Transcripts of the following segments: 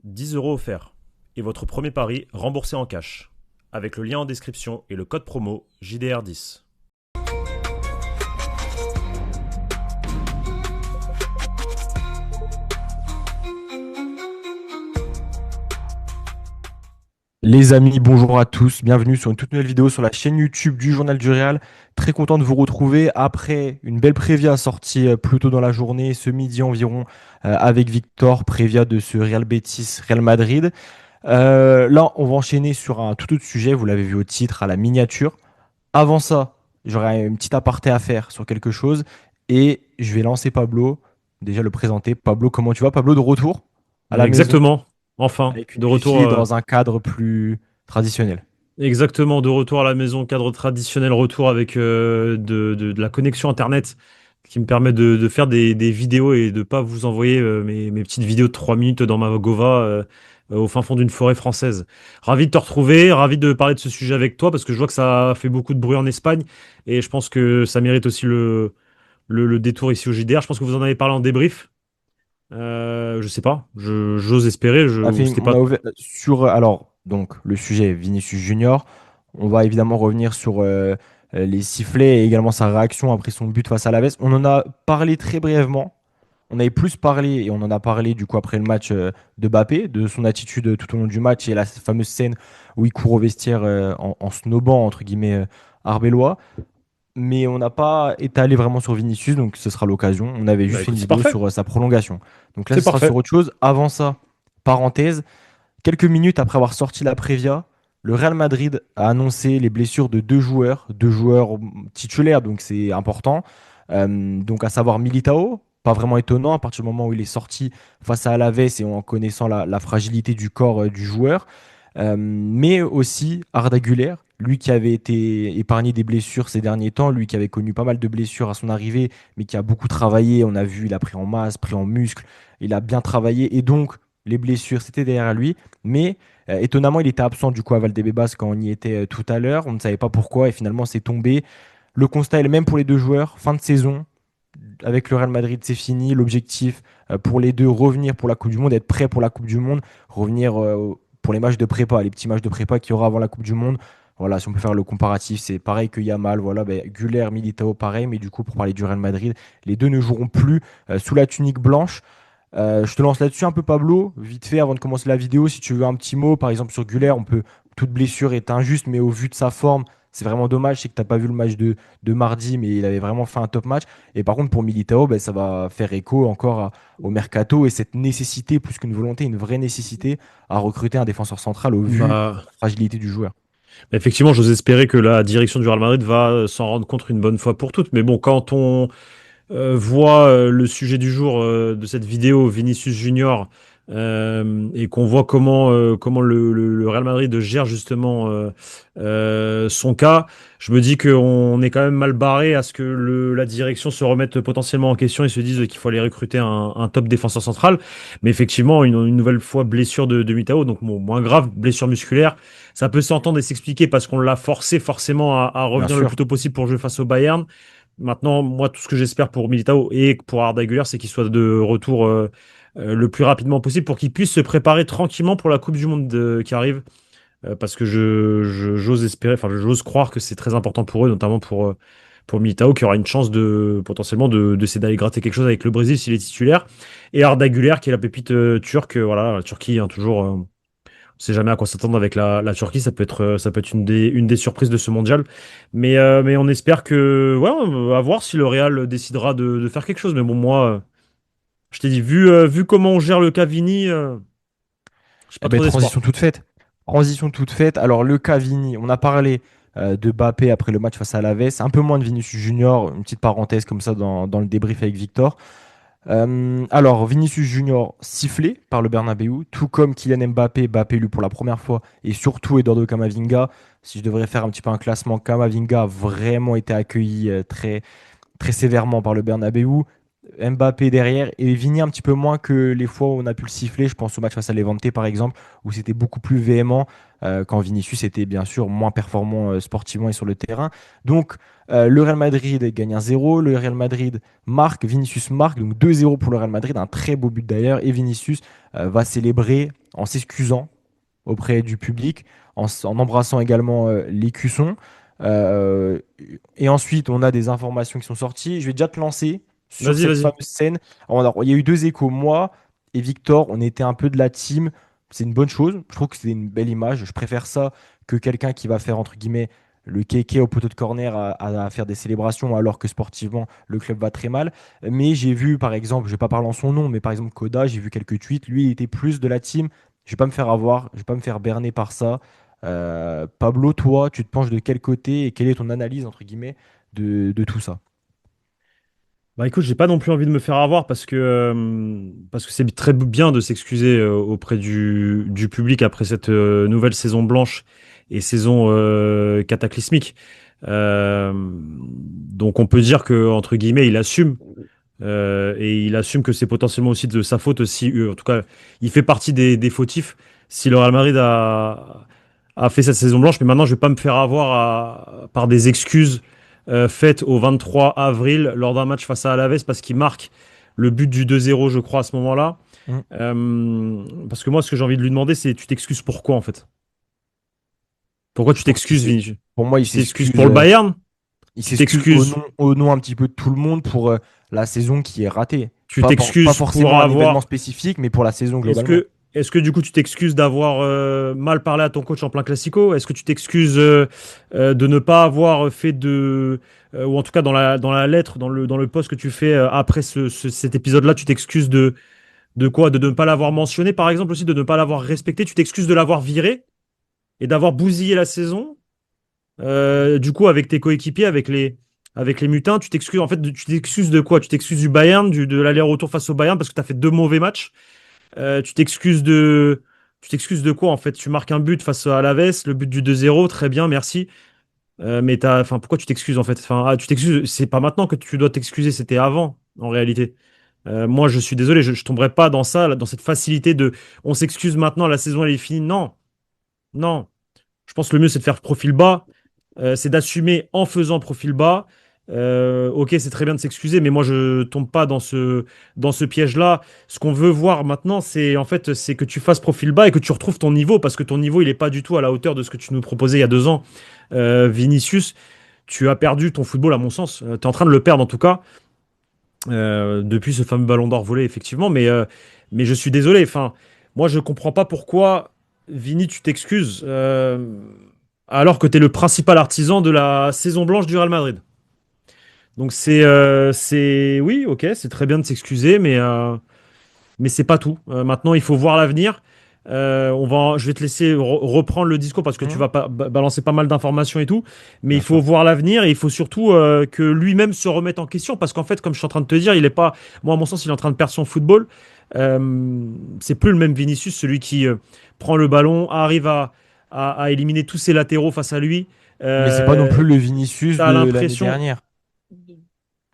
10 € offerts. Et votre premier pari remboursé en cash. Avec le lien en description et le code promo JDR10. Les amis, bonjour à tous, bienvenue sur une toute nouvelle vidéo sur la chaîne YouTube du Journal du Real. Très content de vous retrouver après une belle prévia sortie plus tôt dans la journée, ce midi environ, avec Victor, prévia de ce Real Betis, Real Madrid. Là, on va enchaîner sur un tout autre sujet, vous l'avez vu au titre, à la miniature. Avant ça, j'aurais une petite aparté à faire sur quelque chose et je vais lancer Pablo, déjà le présenter. Pablo, comment tu vas? Pablo, de retour à la maison Exactement. Enfin, avec une de retour, wifi et dans un cadre plus traditionnel. exactement, de retour à la maison, cadre traditionnel, retour avec de la connexion Internet qui me permet de faire des vidéos et de pas vous envoyer mes petites vidéos de 3 minutes dans ma Gova au fin fond d'une forêt française. Ravi de te retrouver, ravi de parler de ce sujet avec toi parce que je vois que ça fait beaucoup de bruit en Espagne et je pense que ça mérite aussi le détour ici au JDR. Je pense que vous en avez parlé en débrief. Je sais pas, j'ose espérer, c'était On pas. a ouvert sur alors donc le sujet Vinicius Junior. On va évidemment revenir sur les sifflets et également sa réaction après son but face à l'Aves. On en a parlé très brièvement. On avait plus parlé et on en a parlé du coup après le match de Mbappé, de son attitude tout au long du match et la fameuse scène où il court au vestiaire en snobant entre guillemets Arbeloa. Mais on n'a pas étalé vraiment sur Vinicius, donc ce sera l'occasion. On avait Bah juste fait une écoute, c'est vidéo parfait, sur sa prolongation. Donc là, c'est ce sera sur parfait. autre chose. Avant ça, parenthèse, quelques minutes après avoir sorti la Prévia, le Real Madrid a annoncé les blessures de deux joueurs titulaires, donc c'est important. Donc à savoir Militao, pas vraiment étonnant à partir du moment où il est sorti face à Alaves et en connaissant la fragilité du corps du joueur. Mais aussi Arda Güler, lui qui avait été épargné des blessures ces derniers temps, lui qui avait connu pas mal de blessures à son arrivée, mais qui a beaucoup travaillé. On a vu, il a pris en masse, pris en muscle, il a bien travaillé et donc les blessures, c'était derrière lui. Mais étonnamment, il était absent du coup à Valdebebas quand on y était tout à l'heure. On ne savait pas pourquoi et finalement c'est tombé. Le constat est le même pour les deux joueurs. Fin de saison, avec le Real Madrid, c'est fini. L'objectif pour les deux, revenir pour la Coupe du Monde, être prêt pour la Coupe du Monde, revenir pour les matchs de prépa, les petits matchs de prépa qu'il y aura avant la Coupe du Monde. Voilà, si on peut faire le comparatif, c'est pareil que Yamal. Voilà, ben, Güler, Militao, pareil. Mais du coup, pour parler du Real Madrid, les deux ne joueront plus sous la tunique blanche. Je te lance là-dessus un peu, Pablo, vite fait, avant de commencer la vidéo. Si tu veux un petit mot, par exemple, sur Güler, toute blessure est injuste, mais au vu de sa forme, c'est vraiment dommage. C'est que tu n'as pas vu le match de mardi, mais il avait vraiment fait un top match. Et par contre, pour Militao, ben, ça va faire écho encore au mercato et cette nécessité, plus qu'une volonté, une vraie nécessité à recruter un défenseur central au vu de Bah, la fragilité du joueur. effectivement, j'ose espérer que la direction du Real Madrid va s'en rendre compte une bonne fois pour toutes. Mais bon, quand on voit le sujet du jour de cette vidéo, Vinicius Junior, et qu'on voit comment le Real Madrid gère justement son cas, je me dis qu'on est quand même mal barré à ce que la direction se remette potentiellement en question et se dise qu'il faut aller recruter un top défenseur central. Mais effectivement, une nouvelle fois blessure de Mitao, donc bon, moins grave, blessure musculaire. Ça peut s'entendre et s'expliquer parce qu'on l'a forcé forcément à Bien revenir le plus sûr. tôt possible pour jouer face au Bayern. Maintenant, moi, tout ce que j'espère pour Militao et pour Arda Güler, c'est qu'il soit de retour le plus rapidement possible pour qu'il puisse se préparer tranquillement pour la Coupe du Monde qui arrive. Parce que j'ose espérer, enfin, j'ose croire que c'est très important pour eux, notamment pour Militao, qui aura une chance de potentiellement d'essayer d'aller gratter quelque chose avec le Brésil s'il est titulaire. Et Arda Güler, qui est la pépite turque. Voilà, la Turquie, hein, toujours. On sait jamais à quoi s'attendre avec la Turquie. Ça peut être une des surprises de ce mondial. Mais on espère que, ouais, à voir si le Real décidera de faire quelque chose. Mais bon, moi, je t'ai dit, vu comment on gère le Cavini, j'ai pas Eh ben, trop d'espoir. transition toute faite. Transition toute faite. Alors, le cas Vini, on a parlé de Mbappé après le match face à Alaves, un peu moins de Vinicius Junior, une petite parenthèse comme ça dans le débrief avec Victor. Alors, Vinicius Junior sifflé par le Bernabéu, tout comme Kylian Mbappé, Mbappé élu pour la première fois, et surtout Eduardo Camavinga. Si je devrais faire un petit peu un classement, Camavinga a vraiment été accueilli très, très sévèrement par le Bernabéu. Mbappé derrière et Vini un petit peu moins que les fois où on a pu le siffler. Je pense au match face à Levante par exemple, où c'était beaucoup plus véhément quand Vinicius était bien sûr moins performant sportivement et sur le terrain. Donc le Real Madrid gagne 1-0, le Real Madrid marque, Vinicius marque, donc 2-0 pour le Real Madrid, un très beau but d'ailleurs, et Vinicius va célébrer en s'excusant auprès du public, en embrassant également les cuissons. Euh, et ensuite, on a des informations qui sont sorties. Je vais déjà te lancer sur Vas-y, cette vas-y. fameuse scène. Alors, il y a eu deux échos. Moi et Victor, on était un peu de la team. C'est une bonne chose. Je trouve que c'est une belle image. Je préfère ça que quelqu'un qui va faire, entre guillemets, le kéké au poteau de corner à faire des célébrations alors que sportivement, le club va très mal. Mais j'ai vu, par exemple, je vais pas parler en son nom, mais par exemple, Koda, j'ai vu quelques tweets. Lui, il était plus de la team. Je vais pas me faire avoir, je vais pas me faire berner par ça. Pablo, toi, tu te penches de quel côté et quelle est ton analyse, entre guillemets, de tout ça? Bah écoute, j'ai pas non plus envie de me faire avoir parce que c'est très bien de s'excuser auprès du public après cette nouvelle saison blanche et saison cataclysmique. Donc on peut dire que entre guillemets il assume et il assume que c'est potentiellement aussi de sa faute aussi. En tout cas, il fait partie des fautifs si le Real Madrid a fait cette saison blanche. Mais maintenant, je vais pas me faire avoir par des excuses faites au 23 avril lors d'un match face à Alaves parce qu'il marque le but du 2-0, je crois, à ce moment-là. Mm. Parce que moi, ce que j'ai envie de lui demander, c'est tu t'excuses pourquoi en fait? Pourquoi tu Je trouve t'excuses, Vinicius? pour moi, Tu t'excuses pour le Bayern? il Tu s'excuse t'excuses, au nom un petit peu de tout le monde pour la saison qui est ratée. tu Pas t'excuses pour forcément un événement avoir. spécifique, mais pour la saison Est-ce globalement. que, est-ce que du coup tu t'excuses d'avoir mal parlé à ton coach en plein classico? Est-ce que tu t'excuses de ne pas avoir fait ou en tout cas dans la lettre, dans le post que tu fais après cet épisode-là, tu t'excuses de quoi? De ne pas l'avoir mentionné, par exemple, aussi, de ne pas l'avoir respecté. Tu t'excuses de l'avoir viré et d'avoir bousillé la saison. Du coup, avec tes coéquipiers, avec les mutins, tu t'excuses en fait, tu t'excuses de quoi? Tu t'excuses du Bayern, de l'aller-retour face au Bayern parce que tu as fait deux mauvais matchs. Tu t'excuses de. Tu t'excuses de quoi en fait? Tu marques un but face à Alaves, le but du 2-0, très bien, merci. Mais enfin, pourquoi tu t'excuses en fait? Enfin, tu t'excuses, c'est pas maintenant que tu dois t'excuser, c'était avant, en réalité. Moi, je suis désolé, je tomberai pas dans ça, là, dans cette facilité de on s'excuse maintenant, la saison elle est finie. Non, non. Je pense que le mieux c'est de faire profil bas, c'est d'assumer en faisant profil bas. Ok, c'est très bien de s'excuser, mais moi je tombe pas dans ce piège-là. Ce qu'on veut voir maintenant, c'est en fait, c'est que tu fasses profil bas et que tu retrouves ton niveau, parce que ton niveau, il est pas du tout à la hauteur de ce que tu nous proposais il y a 2 ans. Vinicius, tu as perdu ton football, à mon sens. Tu es en train de le perdre en tout cas, depuis ce fameux ballon d'or volé, effectivement. Mais je suis désolé. Enfin, moi, je comprends pas pourquoi, Vini, tu t'excuses, alors que tu es le principal artisan de la saison blanche du Real Madrid. Donc oui, ok, c'est très bien de s'excuser, mais c'est pas tout. Maintenant, il faut voir l'avenir. Je vais te laisser reprendre le discours parce que tu Mhm. vas balancer pas mal d'informations et tout. Mais il Bien faut sûr. voir l'avenir et il faut surtout que lui-même se remette en question parce qu'en fait, comme je suis en train de te dire, il est pas, moi, à mon sens, il est en train de perdre son football. C'est plus le même Vinicius, celui qui prend le ballon, arrive à éliminer tous ses latéraux face à lui. Mais c'est pas non plus le Vinicius T'as de l'année l'impression. dernière,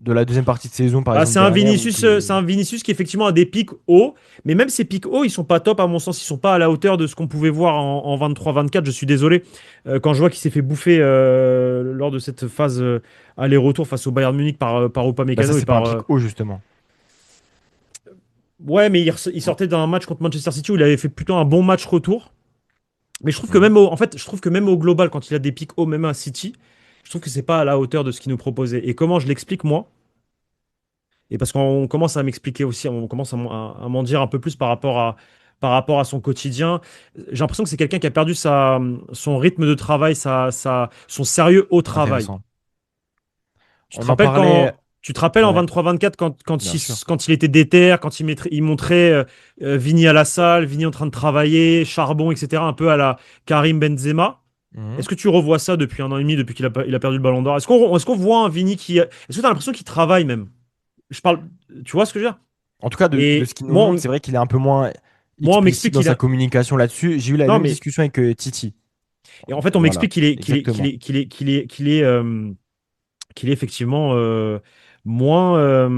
de la deuxième partie de saison, par Bah, exemple, c'est un dernière, où Vinicius, c'est un Vinicius qui effectivement a des pics hauts, mais même ces pics hauts, ils sont pas top à mon sens, ils sont pas à la hauteur de ce qu'on pouvait voir en 23-24. Je suis désolé. Quand je vois qu'il s'est fait bouffer lors de cette phase aller-retour face au Bayern Munich par bah ça, Upamecano et c'est pas un par. pic haut, justement. Ouais, mais il sortait d'un match contre Manchester City où il avait fait plutôt un bon match retour. Mais je trouve que Mhm. en fait, je trouve que même au global, quand il a des pics hauts, même à City, je trouve que c'est pas à la hauteur de ce qu'il nous proposait. Et comment je l'explique moi? Et parce qu'on commence à m'expliquer aussi, on commence à m'en dire un peu plus par rapport à son quotidien. J'ai l'impression que c'est quelqu'un qui a perdu son rythme de travail, son sérieux au travail. Intéressant. Tu te On en rappelles parlait. tu te rappelles en Ouais, 23-24 bien sûr. quand il était déter, quand il montrait Vini à la salle, Vini en train de travailler, charbon, etc., un peu à la Karim Benzema. Mhm. Est-ce que tu revois ça depuis 1 an et demi, depuis qu'il a perdu le ballon d'or? Est-ce qu'on voit un Vini qui. Est-ce que tu as l'impression qu'il travaille même? Je parle. Tu vois ce que je veux dire? En tout cas, de ce Et qu'il nous moi, montre, c'est vrai qu'il est un peu moins moi, on explicite m'explique dans qu'il sa a. communication là-dessus. J'ai eu la Non, même mais. discussion avec Titi. Et en fait, on Voilà, m'explique exactement. qu'il est effectivement moins.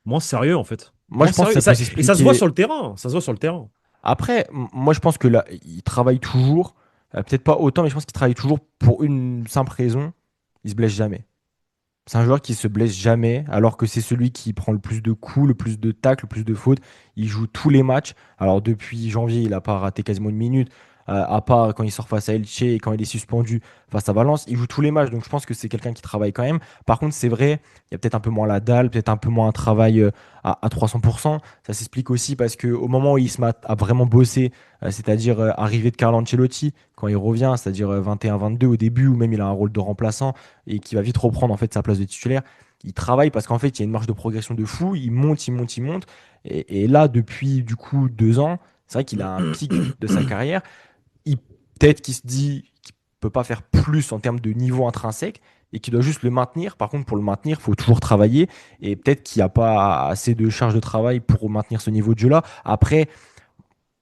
moins sérieux en fait. Moi, Moins je pense que sérieux. ça peut Et ça se voit s'expliquer. sur le terrain. Ça se voit sur le terrain. Après, moi, je pense que là, il travaille toujours. Peut-être pas autant, mais je pense qu'il travaille toujours pour une simple raison. Il se blesse jamais. C'est un joueur qui se blesse jamais, alors que c'est celui qui prend le plus de coups, le plus de tacles, le plus de fautes. Il joue tous les matchs. Alors depuis janvier, il n'a pas raté quasiment une minute, à part quand il sort face à Elche et quand il est suspendu face à Valence. Il joue tous les matchs, donc je pense que c'est quelqu'un qui travaille quand même. Par contre, c'est vrai, il y a peut-être un peu moins la dalle, peut-être un peu moins un travail à 300%. Ça s'explique aussi parce qu'au moment où il se met à vraiment bosser, c'est-à-dire arrivé de Carlo Ancelotti, quand il revient, c'est-à-dire 21-22 au début, ou même il a un rôle de remplaçant et qui va vite reprendre en fait sa place de titulaire. Il travaille parce qu'en fait, il y a une marge de progression de fou. Il monte, il monte, il monte. Et là, depuis du coup 2 ans, c'est vrai qu'il a un pic de sa carrière. Il peut-être qu'il se dit qu'il peut pas faire plus en termes de niveau intrinsèque et qu'il doit juste le maintenir. Par contre, pour le maintenir, il faut toujours travailler et peut-être qu'il n'y a pas assez de charge de travail pour maintenir ce niveau de jeu-là. Après,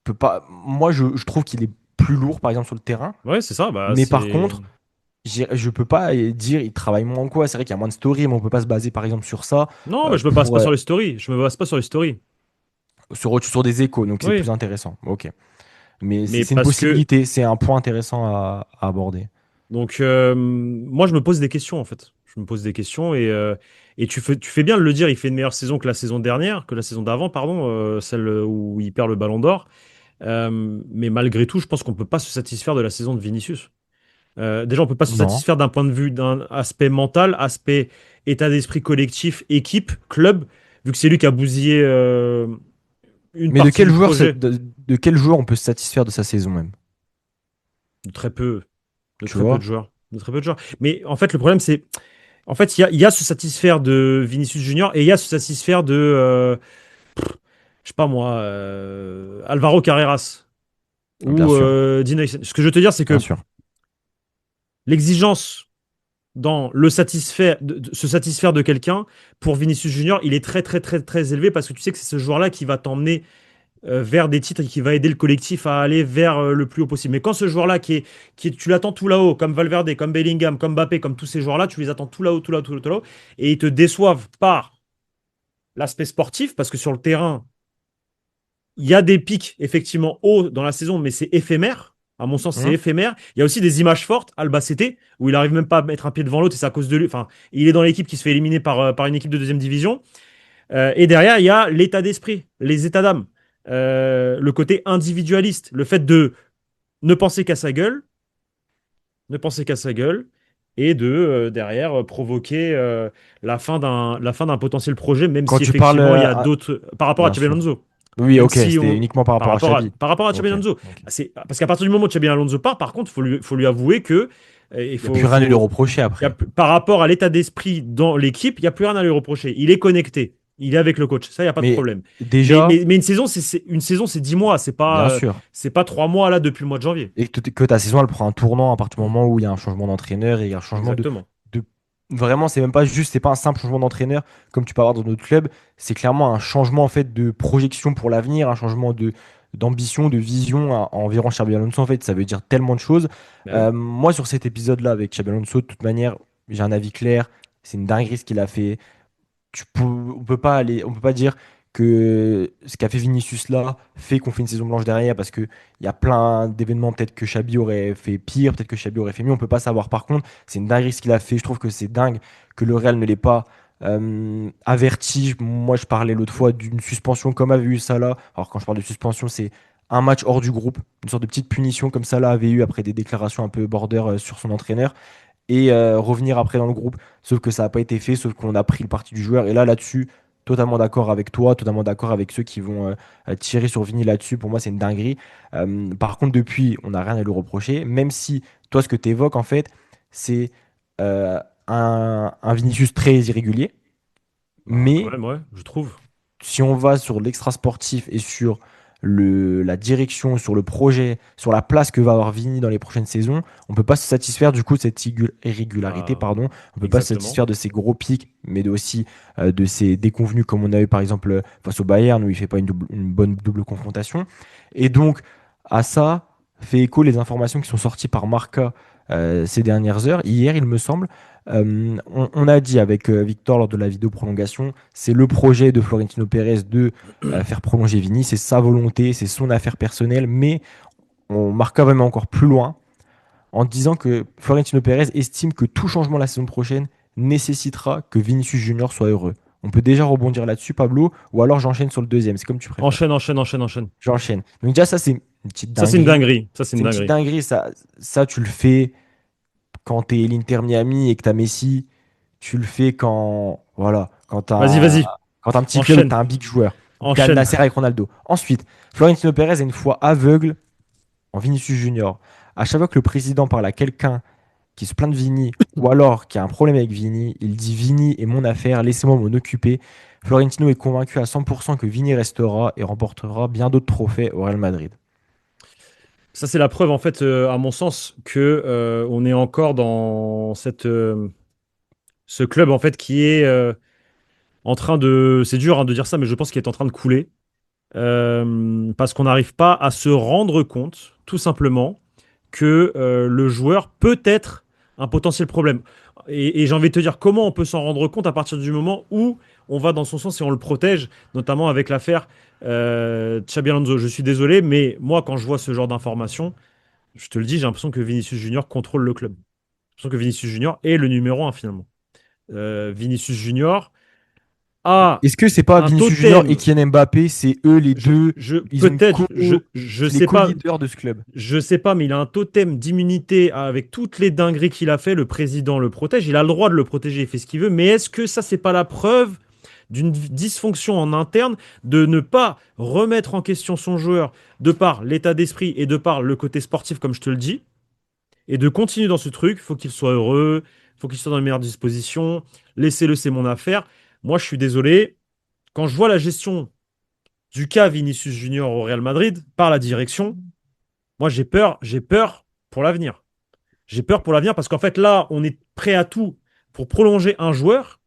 peut pas. Moi, je trouve qu'il est plus lourd, par exemple, sur le terrain. Ouais, c'est ça. Bah, Mais par c'est. contre, je peux pas dire il travaille moins ou quoi. C'est vrai qu'il y a moins de story, mais on peut pas se baser par exemple sur ça Non, mais je me base pour pas sur les stories. Je me base pas sur les stories. sur des échos. Donc c'est plus Oui. intéressant. Ok. Mais Mais c'est une parce que. possibilité, c'est un point intéressant à aborder. Donc, moi, je me pose des questions en fait. Je me pose des questions et tu fais bien de le dire. Il fait une meilleure saison que la saison dernière, que la saison d'avant, pardon, celle où il perd le Ballon d'Or. Mais malgré tout, je pense qu'on peut pas se satisfaire de la saison de Vinicius. Déjà, on peut pas se Non. satisfaire d'un point de vue d'un aspect mental, aspect état d'esprit collectif, équipe, club, vu que c'est lui qui a bousillé une Mais de partie quel du joueur projet. de quel joueur on peut se satisfaire de sa saison même? De très peu, de Tu très peu de vois? joueurs. De très peu de joueurs. Mais en fait, le problème, c'est. En fait, il y a se satisfaire de Vinicius Junior et il y a se satisfaire de. Je sais pas moi. Alvaro Carreras Bien ou sûr, Dean Huijsen. Ce que je veux te dire, c'est bien que sûr. l'exigence dans le satisfaire, de se satisfaire de quelqu'un, pour Vinicius Junior, il est très, très, très, très élevé parce que tu sais que c'est ce joueur-là qui va t'emmener vers des titres et qui va aider le collectif à aller vers le plus haut possible. Mais quand ce joueur-là tu l'attends tout là-haut, comme Valverde, comme Bellingham, comme Mbappé, comme tous ces joueurs-là, tu les attends tout là-haut, tout là-haut, tout là-haut, tout là-haut, et ils te déçoivent par l'aspect sportif parce que sur le terrain, il y a des pics effectivement hauts dans la saison, mais c'est éphémère. À mon sens, c'est Hum. éphémère. Il y a aussi des images fortes. Albacete, où il arrive même pas à mettre un pied devant l'autre et c'est à cause de lui. Enfin, il est dans l'équipe qui se fait éliminer par une équipe de deuxième division. Et derrière, il y a l'état d'esprit, les états d'âme, le côté individualiste, le fait de ne penser qu'à sa gueule, ne penser qu'à sa gueule, et de derrière provoquer la fin d'un potentiel projet, même Quand si tu parles, effectivement il y a d'autres par rapport à bien Xabi sûr. Alonso. Oui, Même ok, si c'était on uniquement par rapport à Xavi. par rapport à Xabi Ok, Alonso, ok. c'est parce qu'à partir du moment où Xabi Alonso part, par contre, faut lui avouer que Il n'y a plus rien à lui reprocher il y a après. par rapport à l'état d'esprit dans l'équipe, il n'y a plus rien à lui reprocher. Il est connecté, il est avec le coach, ça il y a pas de Mais problème. déjà, Mais une saison, une saison, c'est 10 mois, bien sûr. c'est pas 3 mois là depuis le mois de janvier. Et que ta saison, elle prend un tournant à partir du moment où il y a un changement d'entraîneur et il y a un changement Exactement. de... Vraiment, c'est même pas juste, c'est pas un simple changement d'entraîneur comme tu peux avoir dans d'autres clubs, c'est clairement un changement en fait de projection pour l'avenir, un changement d'ambition, de vision envers Xabi Alonso en fait, ça veut dire tellement de choses. Bah oui. Moi, sur cet épisode-là avec Xabi Alonso, de toute manière, j'ai un avis clair, c'est une dinguerie ce qu'il a fait. On peut pas dire que ce qu'a fait Vinicius là fait qu'on fait une saison blanche derrière parce que il y a plein d'événements peut-être que Xabi aurait fait pire, peut-être que Xabi aurait fait mieux, on peut pas savoir. Par contre, c'est une dinguerie ce qu'il a fait. Je trouve que c'est dingue que le Real ne l'ait pas averti. Moi, je parlais l'autre fois d'une suspension comme avait eu Salah. Alors quand je parle de suspension, c'est un match hors du groupe, une sorte de petite punition comme Salah avait eu après des déclarations un peu border sur son entraîneur et revenir après dans le groupe. Sauf que ça n'a pas été fait, sauf qu'on a pris le parti du joueur. Et là, là-dessus, totalement d'accord avec toi, totalement d'accord avec ceux qui vont tirer sur Vini là-dessus. Pour moi, c'est une dinguerie. Par contre, depuis, on n'a rien à lui reprocher. Même si, toi, ce que tu évoques, en fait, c'est un Vinicius très irrégulier. Bah, quand Mais même, ouais, je trouve. si on va sur l'extra sportif et sur la direction, sur le projet, sur la place que va avoir Vini dans les prochaines saisons, on peut pas se satisfaire du coup de cette irrégularité, Bah, pardon. On peut pas se exactement. satisfaire de ces gros pics, mais aussi de ces déconvenus comme on a eu par exemple face au Bayern où il fait pas une bonne double confrontation. Et donc à ça fait écho les informations qui sont sorties par Marca ces dernières heures. Hier, il me semble, on a dit avec Victor lors de la vidéo prolongation, c'est le projet de Florentino Pérez de faire prolonger Vini, c'est sa volonté, c'est son affaire personnelle, mais on marque quand même encore plus loin en disant que Florentino Pérez estime que tout changement la saison prochaine nécessitera que Vinicius Junior soit heureux. On peut déjà rebondir là-dessus, Pablo, ou alors j'enchaîne sur le deuxième, c'est comme tu préfères. Enchaîne, enchaîne, enchaîne, enchaîne. J'enchaîne. Donc déjà, ça, c'est une petite Ça, c'est une dinguerie. dinguerie. Ça, c'est une C'est une petite dinguerie. dinguerie, ça tu le fais quand t'es l'Inter Miami et que t'as Messi, tu le fais quand, voilà, Vas-y, vas-y. quand t'as un petit club et que Enchaîne. t'as un big joueur. T'as Al Enchaîne. Nassr avec Ronaldo. Ensuite, Florentino Pérez a une foi aveugle en Vinicius Junior. À chaque fois que le président parle à quelqu'un qui se plaint de Vini ou alors qui a un problème avec Vini, il dit Vini est mon affaire, laissez-moi m'en occuper. Florentino est convaincu à 100% que Vini restera et remportera bien d'autres trophées au Real Madrid. Ça, c'est la preuve, en fait, à mon sens, que on est encore dans ce club, en fait, qui est en train de. C'est dur hein, de dire ça, mais je pense qu'il est en train de couler. Parce qu'on n'arrive pas à se rendre compte, tout simplement, que le joueur peut être un potentiel problème. Et j'ai envie de te dire comment on peut s'en rendre compte à partir du moment où on va dans son sens et on le protège, notamment avec l'affaire Xabi Alonso. Je suis désolé, mais moi, quand je vois ce genre d'informations, je te le dis, j'ai l'impression que Vinicius Junior contrôle le club. J'ai l'impression que Vinicius Junior est le numéro un finalement. Vinicius Junior a Est-ce que c'est pas un Vinicius Junior et totem. Kylian Mbappé, c'est eux les deux, ils ont une Peut-être, je c'est les sais pas, co-leaders de ce club. je sais pas, mais il a un totem d'immunité avec toutes les dingueries qu'il a fait. Le président le protège. Il a le droit de le protéger. Il fait ce qu'il veut. Mais est-ce que ça, c'est pas la preuve d'une dysfonction en interne de ne pas remettre en question son joueur de par l'état d'esprit et de par le côté sportif, comme je te le dis, et de continuer dans ce truc? Faut qu'il soit heureux. Faut qu'il soit dans les meilleures dispositions. Laissez-le, c'est mon affaire. Moi, je suis désolé. Quand je vois la gestion du cas Vinicius Junior au Real Madrid par la direction, moi j'ai peur pour l'avenir. J'ai peur pour l'avenir parce qu'en fait là, on est prêt à tout pour prolonger un joueur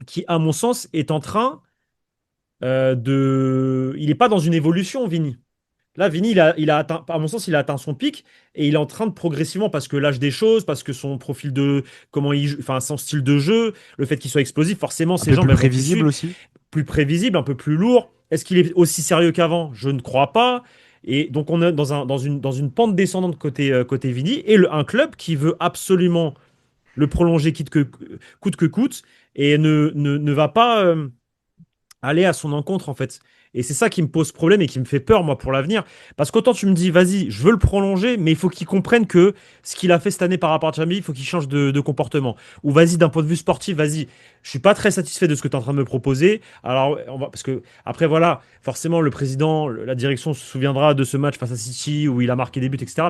qui, à mon sens, est en train de... Il n'est pas dans une évolution, Vini. Là, Vini, il a atteint, à mon sens, il a atteint son pic et il est en train de progressivement parce que l'âge des choses, parce que son profil de, comment enfin, son style de jeu, le fait qu'il soit explosif, forcément, Un ces peu gens plus ben, vont plus prévisible suivre, aussi. plus prévisible, un peu plus lourd. Est-ce qu'il est aussi sérieux qu'avant? Je ne crois pas. Et donc, on est dans une pente descendante côté Vini et un club qui veut absolument le prolonger coûte que coûte et ne va pas aller à son encontre, en fait. Et c'est ça qui me pose problème et qui me fait peur, moi, pour l'avenir. Parce qu'autant tu me dis, vas-y, je veux le prolonger, mais il faut qu'il comprenne que ce qu'il a fait cette année par rapport à Chambi, il faut qu'il change de comportement. Ou vas-y, d'un point de vue sportif, vas-y, je suis pas très satisfait de ce que tu es en train de me proposer. Alors, parce que, après, voilà, forcément, le président, la direction se souviendra de ce match face à City où il a marqué des buts, etc.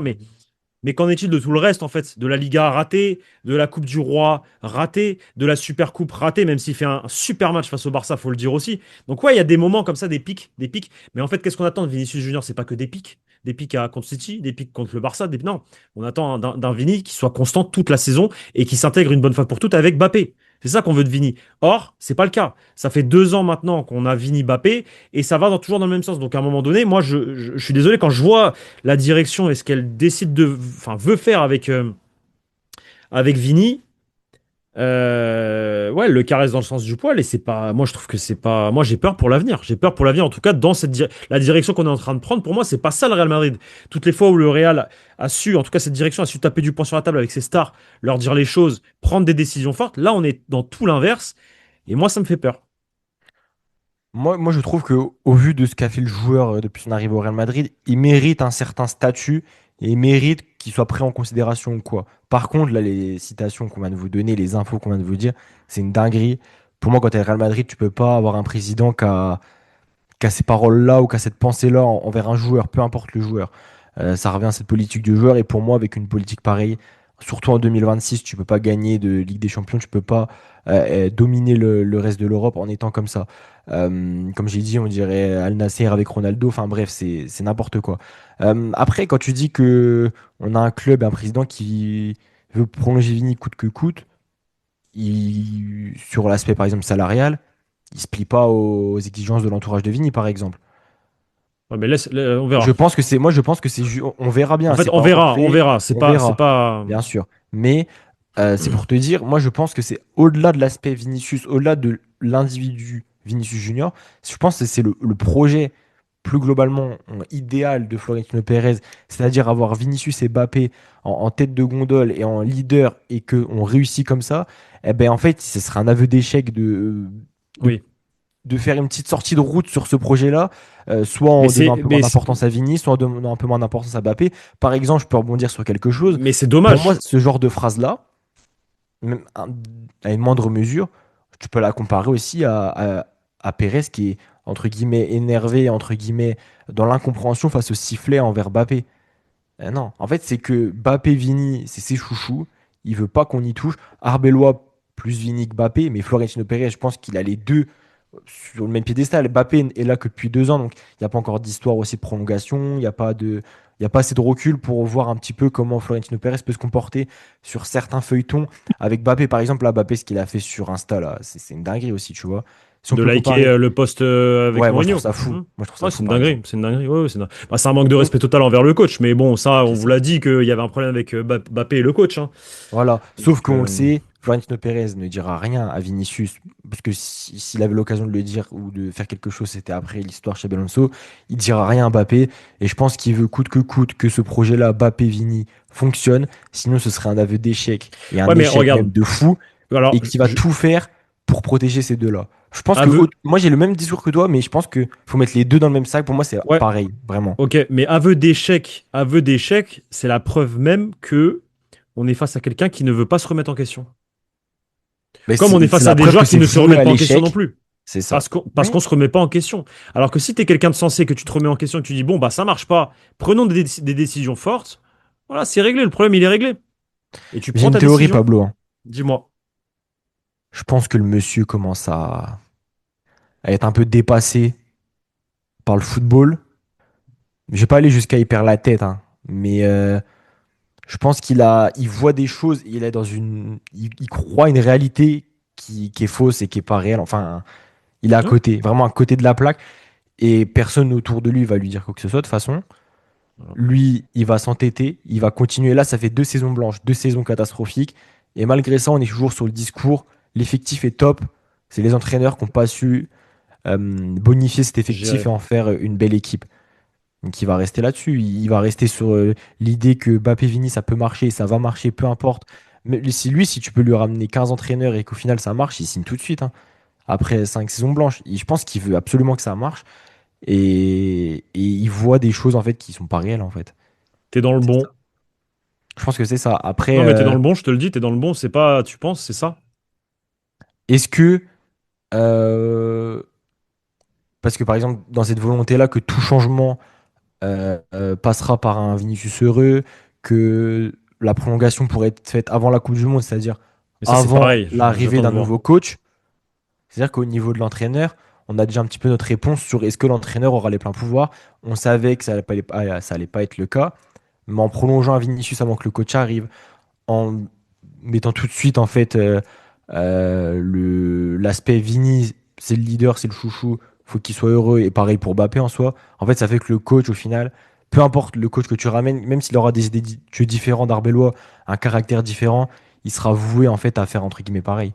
Mais qu'en est-il de tout le reste, en fait? De la Liga ratée, de la Coupe du Roi ratée, de la Super Coupe ratée, même s'il fait un super match face au Barça, faut le dire aussi. Donc, ouais, il y a des moments comme ça, des pics, des pics. Mais en fait, qu'est-ce qu'on attend de Vinicius Junior? C'est pas que des pics. Des pics contre City, des pics contre le Barça. Non, on attend d'un Vini qui soit constant toute la saison et qui s'intègre une bonne fois pour toutes avec Mbappé. C'est ça qu'on veut de Vini. Or, c'est pas le cas. Ça fait 2 ans maintenant qu'on a Vini Mbappé et ça va toujours dans le même sens. Donc, à un moment donné, moi, je suis désolé quand je vois la direction et ce qu'elle décide de, enfin, veut faire avec Vini, ouais, elle le caresse dans le sens du poil et c'est pas, moi je trouve que c'est pas, moi j'ai peur pour l'avenir. J'ai peur pour l'avenir, en tout cas dans la direction qu'on est en train de prendre. Pour moi, c'est pas ça le Real Madrid. Toutes les fois où le Real a su, en tout cas cette direction a su taper du poing sur la table avec ses stars, leur dire les choses, prendre des décisions fortes. Là, on est dans tout l'inverse et moi ça me fait peur. Moi, je trouve que au vu de ce qu'a fait le joueur depuis son arrivée au Real Madrid, il mérite un certain statut et il mérite qu'il soit pris en considération ou quoi. Par contre, là, les citations qu'on vient de vous donner, les infos qu'on vient de vous dire, c'est une dinguerie. Pour moi, quand tu es Real Madrid, tu peux pas avoir un président qui a ces paroles-là ou qui a cette pensée-là envers un joueur, peu importe le joueur. Ça revient à cette politique du joueur. Et pour moi, avec une politique pareille, surtout en 2026, tu peux pas gagner de Ligue des Champions, tu peux pas dominer le reste de l'Europe en étant comme ça. Comme j'ai dit, on dirait Al Nasser avec Ronaldo. Enfin bref, c'est n'importe quoi. Après, quand tu dis que on a un club et un président qui veut prolonger Vini coûte que coûte, sur l'aspect par exemple salarial, il se plie pas aux exigences de l'entourage de Vini, par exemple. Ouais, mais on Je verra. pense que c'est, moi, je pense que on verra En bien. fait, C'est on pas encore verra, on fait. verra. On verra, C'est pas. bien sûr. Mais c'est pour te dire, moi, je pense que c'est au-delà de l'aspect Vinicius, au-delà de l'individu Vinicius Junior. Je pense que c'est le projet plus globalement idéal de Florentino Pérez, c'est-à-dire avoir Vinicius et Mbappé en tête de gondole et en leader et qu'on réussit comme ça. Eh ben, en fait, ce sera un aveu d'échec de Oui. de faire une petite sortie de route sur ce projet-là, soit en donnant un peu moins d'importance à Vini, soit en donnant un peu moins d'importance à Mbappé. Par exemple, je peux rebondir sur quelque chose. Mais c'est Pour moi, dommage. ce genre de phrase-là, même à une moindre mesure, tu peux la comparer aussi à Pérez qui est, entre guillemets, énervé, entre guillemets, dans l'incompréhension face au sifflet envers Mbappé. Non, en fait, c'est que Mbappé, Vini, c'est ses chouchous. Il veut pas qu'on y touche. Arbeloa plus Vini que Mbappé, mais Florentino Pérez, je pense qu'il a les deux sur le même piédestal. Mbappé est là que depuis 2 ans, donc il n'y a pas encore d'histoire aussi de prolongation. Il y a pas assez de recul pour voir un petit peu comment Florentino Pérez peut se comporter sur certains feuilletons. Avec Mbappé, par exemple, là, Mbappé, ce qu'il a fait sur Insta, là, c'est une dinguerie aussi, tu vois. Si on De peut liker comparer. le post avec Ouais, moi, je trouve Mourinho. ça fou. Hmm. Moi, je trouve ça Ouais, fou, c'est une par dinguerie. exemple. C'est une dinguerie. Ouais, ouais, bah, c'est un manque de respect total envers le coach. Mais bon, ça, on C'est vous ça. l'a dit qu'il y avait un problème avec Mbappé et le coach, hein. Voilà. Donc, Sauf qu'on le sait, Florentino Pérez ne dira rien à Vinicius, parce que s'il avait l'occasion de le dire ou de faire quelque chose, c'était après l'histoire chez Alonso. Il dira rien à Mbappé. Et je pense qu'il veut coûte que ce projet-là, Mbappé-Vini, fonctionne. Sinon, ce serait un aveu d'échec. Et un ouais, mais échec regarde. même de fou. Alors, Et qu'il va tout faire pour protéger ces deux-là. Je pense que aveu. moi, j'ai le même discours que toi, mais je pense qu'il faut mettre les deux dans le même sac. Pour moi, c'est Ouais, pareil, vraiment. ok. Mais aveu d'échec, c'est la preuve même que on est face à quelqu'un qui ne veut pas se remettre en question. Mais Comme on est c'est face à la des preuve que joueurs qui c'est ne se voué remettent à pas en question non l'échec. plus. C'est ça. Parce qu'on Ouais. se remet pas en question. Alors que si tu es quelqu'un de sensé, que tu te remets en question et que tu dis, bon, bah ça marche pas, prenons des décisions fortes, voilà, c'est réglé, le problème il est réglé. Et tu J'ai prends une ta théorie, décision. Pablo, hein. Dis-moi. Je pense que le monsieur commence à être un peu dépassé par le football. Je vais pas aller jusqu'à y perdre la tête, hein, mais je pense il voit des choses, il croit une réalité qui est fausse et qui est pas réelle. Enfin, il est à Ouais. côté, vraiment à côté de la plaque, et personne autour de lui va lui dire quoi que ce soit de toute façon. Voilà. Lui, il va s'entêter, il va continuer. Là, ça fait 2 saisons blanches, 2 saisons catastrophiques, et malgré ça, on est toujours sur le discours. L'effectif est top. C'est les entraîneurs qui n'ont pas su bonifier cet effectif Gérer. et en faire une belle équipe. Donc il va rester là-dessus. Il va rester sur l'idée que Mbappé Vini, ça peut marcher, ça va marcher, peu importe. Mais si tu peux lui ramener 15 entraîneurs et qu'au final ça marche, il signe tout de suite, hein, après 5 saisons blanches. Je pense qu'il veut absolument que ça marche. Et il voit des choses en fait qui sont pas réelles en fait. T'es dans le C'est ça. bon. Je pense que c'est ça. Après, Non, mais t'es dans le bon, je te le dis, t'es dans le bon, c'est pas, tu penses, c'est ça. est-ce que euh, parce que par exemple, dans cette volonté-là, que tout changement passera par un Vinicius heureux, que la prolongation pourrait être faite avant la Coupe du Monde, c'est-à-dire Mais ça, c'est avant pareil, l'arrivée j'attends de d'un voir. nouveau coach. C'est-à-dire qu'au niveau de l'entraîneur, on a déjà un petit peu notre réponse sur est-ce que l'entraîneur aura les pleins pouvoirs. On savait que ça allait pas être le cas, mais en prolongeant un Vinicius avant que le coach arrive, en mettant tout de suite en fait l'aspect Vini, c'est le leader, c'est le chouchou, faut qu'il soit heureux et pareil pour Mbappé en soi. En fait, ça fait que le coach au final, peu importe le coach que tu ramènes, même s'il aura des idées de jeu différents d'Arbelois, un caractère différent, il sera voué en fait à faire entre guillemets pareil.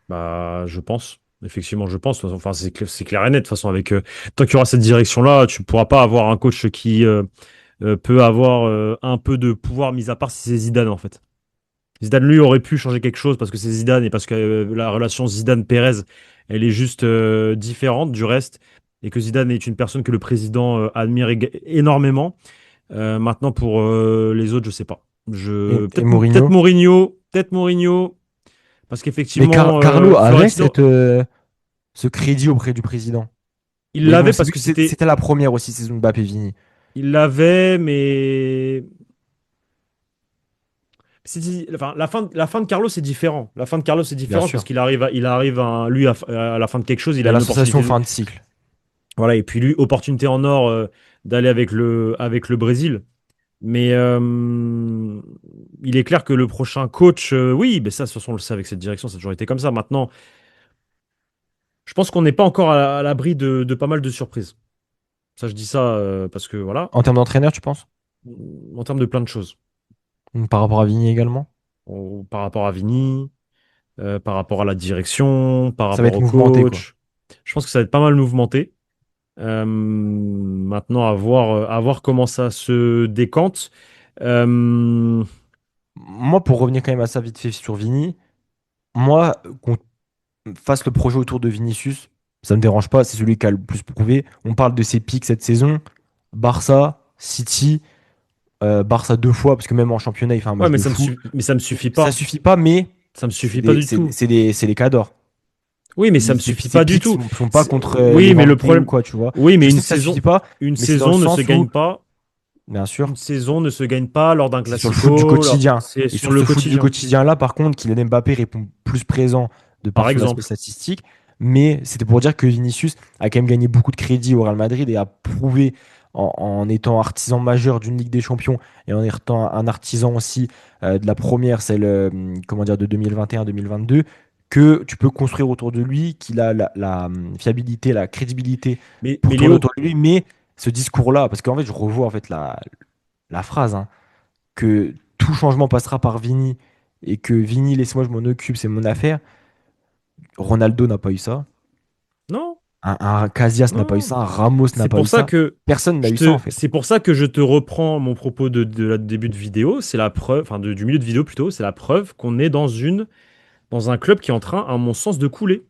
Bah, je pense. Effectivement, je pense. Enfin, c'est clair et net. De toute façon, avec tant qu'il y aura cette direction-là, tu pourras pas avoir un coach qui peut avoir un peu de pouvoir, mis à part si c'est Zidane, en fait. Zidane, lui, aurait pu changer quelque chose parce que c'est Zidane et parce que la relation Zidane-Pérez, elle est juste différente du reste. Et que Zidane est une personne que le président admire énormément. Maintenant, pour les autres, je sais pas. Et Peut-être Mourinho. Mourinho, peut-être Mourinho, parce Mais qu'effectivement, Carlo avait Florentino, ce crédit auprès du président. il Mais bon, l'avait c'est parce vu que que c'était, c'était la première aussi saison de Mbappé Vini. il l'avait, mais enfin, la fin de Carlos c'est différent. La fin de Carlos c'est Bien différent parce sûr. qu'il arrive lui à la fin de quelque chose, Il il y a a une l'association opportunité fin de cycle. voilà, et puis lui, opportunité en or d'aller avec le Brésil. Mais il est clair que le prochain coach, oui, mais ça, de toute façon, on le sait avec cette direction, ça a toujours été comme ça. Maintenant, je pense qu'on n'est pas encore à l'abri de pas mal de surprises. Ça, je dis ça parce que voilà, En termes d'entraîneur, tu penses? en termes de plein de choses. Par rapport à Vigny également? Par rapport à Vini, par rapport à la direction, par Ça va rapport être au mouvementé, quoi. coach. Je pense que ça va être pas mal mouvementé. Maintenant, à voir comment ça se décante. Euh, Moi, pour revenir quand même à ça vite fait sur Vigny, moi, qu'on fasse le projet autour de Vinicius, ça me dérange pas, c'est celui qui a le plus prouvé. On parle de ses pics cette saison. Barça, City, Barça deux fois, parce que même en championnat, il fait un ouais, match de fou. mais ça me suffit Ça pas. suffit pas, mais Ça me suffit pas du tout. c'est des cadors. Oui, mais ça me suffit Ces pas du pics tout. sont pas contre Oui, mais le Levante ou problème, quoi, tu vois. oui, mais Je sais que ça suffit pas, mais c'est dans le une saison ne se sens où, gagne pas. bien Une sûr, saison ne se gagne pas lors d'un c'est sur le foot du classico. quotidien. C'est Et sur sur le ce foot du quotidien. quotidien-là, par contre, Kylian Mbappé répond plus présent de Par par son aspect exemple. statistique. Mais c'était pour dire que Vinicius a quand même gagné beaucoup de crédit au Real Madrid et a prouvé en étant artisan majeur d'une Ligue des Champions et en étant un artisan aussi de la première, celle comment dire, de 2021-2022, que tu peux construire autour de lui, qu'il a la fiabilité, la crédibilité pour Mais tourner autour Léo, de lui. Mais ce discours-là, parce qu'en fait, je revois en fait la phrase, hein, que tout changement passera par Vini et que Vini, laisse-moi, je m'en occupe, c'est mon affaire. Ronaldo n'a pas eu ça. non, Un Casillas n'a pas eu non. ça. Un Ramos n'a C'est pas eu pour ça ça. que Personne n'a eu ça, en fait. c'est pour ça que je te reprends mon propos de la début de vidéo. C'est la preuve, enfin du milieu de vidéo plutôt. C'est la preuve qu'on est dans un club qui est en train, à mon sens, de couler.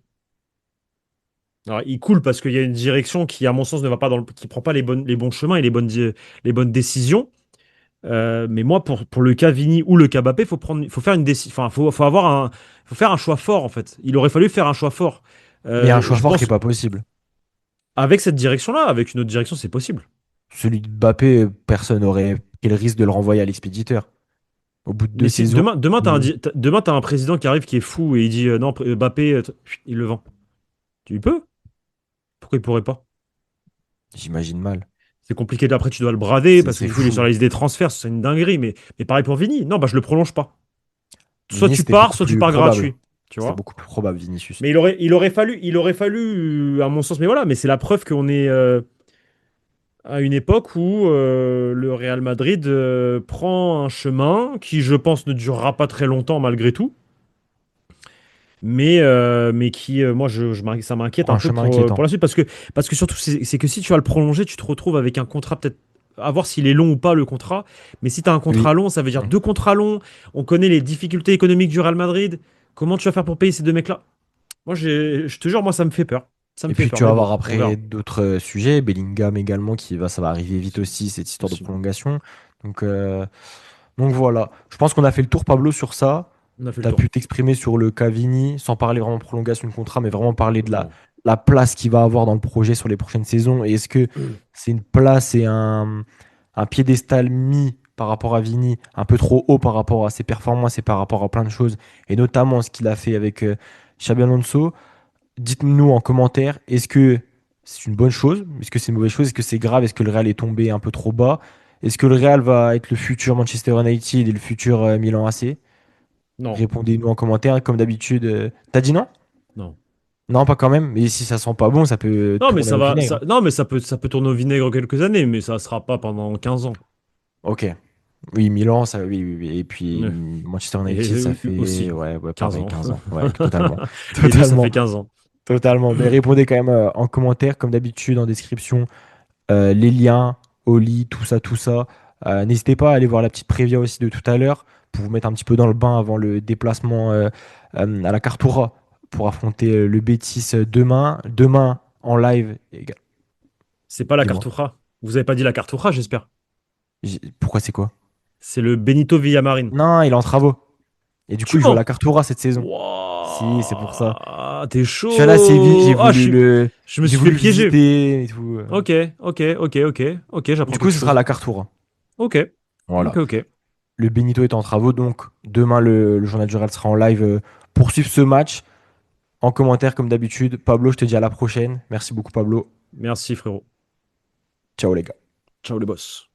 Alors, il coule parce qu'il y a une direction qui, à mon sens, ne va pas qui prend pas les bons chemins et les bonnes décisions. Mais moi, pour le cas Vini ou le cas Mbappé, faut faire une décision. Enfin, faut faire un choix fort en fait. Il aurait fallu faire un choix fort. Mais il y a un choix Je fort qui est pense pas possible. avec cette direction-là, avec une autre direction, c'est possible. Celui de Mbappé, personne n'aurait pris le risque de le renvoyer à l'expéditeur. Au bout de Mais deux si saisons, demain t'as un président qui arrive qui est fou et il dit non Mbappé, il le vend. Tu peux? Pourquoi il pourrait pas? j'imagine mal. C'est compliqué. Après, tu dois le brader parce C'est qu'il faut il est sur fou. la liste des transferts. C'est une dinguerie. Mais pareil pour Vini. Non, bah je le prolonge pas. Vini, c'était beaucoup Soit tu plus pars probable. gratuit. Tu C'était vois? beaucoup plus probable, Vinicius. Mais il aurait fallu, à mon sens, mais voilà, mais c'est la preuve qu'on est à une époque où le Real Madrid prend un chemin qui, je pense, ne durera pas très longtemps malgré tout, mais qui, moi, ça m'inquiète un Un peu chemin inquiétant. pour la suite parce que surtout, c'est que si tu vas le prolonger, tu te retrouves avec un contrat peut-être. À voir s'il est long ou pas le contrat, mais si tu as un Oui. contrat long, ça veut dire deux contrats longs. On connaît les difficultés économiques du Real Madrid. Comment tu vas faire pour payer ces deux mecs-là? Moi, je te jure, moi, ça me fait peur. Ça me Et fait puis peur, tu vas mais avoir bon, on après verra. d'autres sujets, Bellingham également, ça va arriver vite aussi, cette histoire de Aussi, prolongation. Donc, euh, donc voilà, je pense qu'on a fait le tour, Pablo, sur ça. on a fait Tu le as tour. pu t'exprimer sur le Cavini, sans parler vraiment de prolongation de contrat, mais vraiment parler de Non. la place qu'il va avoir dans le projet sur les prochaines saisons. Et est-ce que c'est une place et un piédestal mis par rapport à Vini, un peu trop haut par rapport à ses performances et par rapport à plein de choses, et notamment ce qu'il a fait avec Xabi Alonso? Dites-nous en commentaire, est-ce que c'est une bonne chose? Est-ce que c'est une mauvaise chose? Est-ce que c'est grave? Est-ce que le Real est tombé un peu trop bas? Est-ce que le Real va être le futur Manchester United et le futur Milan AC? Non. Répondez-nous en commentaire, comme d'habitude. T'as dit non? Non. Non, pas quand même. Mais si ça sent pas bon, ça peut Non, mais tourner ça au va. vinaigre. Non, mais ça peut tourner au vinaigre quelques années, mais ça sera pas pendant 15 ans. Ok. Oui, Milan, ça, oui, oui, oui. Et puis Ouais. Manchester Et United, ça fait, aussi, ouais, ouais, 15 pareil, ans. 15 ans. Ouais, totalement. Les deux, ça Totalement. fait 15 ans. Totalement. Mais répondez quand même en commentaire, comme d'habitude, en description. Les liens, Oli, tout ça, tout ça. N'hésitez pas à aller voir la petite prévia aussi de tout à l'heure pour vous mettre un petit peu dans le bain avant le déplacement à la Cartoura pour affronter le Betis demain. Demain en live. C'est pas la Dis-moi. Cartuja. Vous avez pas dit la Cartuja, j'espère. Pourquoi c'est quoi? C'est le Benito Villamarin. Non, il est en travaux. Et du coup, Tu il joue à la mens! Cartoura cette saison. Si, c'est pour ça. Wouah, t'es Je suis allé à Séville, chaud! Je me j'ai suis fait voulu piéger. visiter et tout. Ok, ok, j'apprends Du coup, quelque ce sera chose. la Cartoura. Ok, Voilà. ok. Le Benito est en travaux, donc demain, le journal du Real sera en live pour suivre ce match. En commentaire, comme d'habitude. Pablo, je te dis à la prochaine. Merci beaucoup, Pablo. Merci, frérot. Ciao, les gars. Ciao, les boss.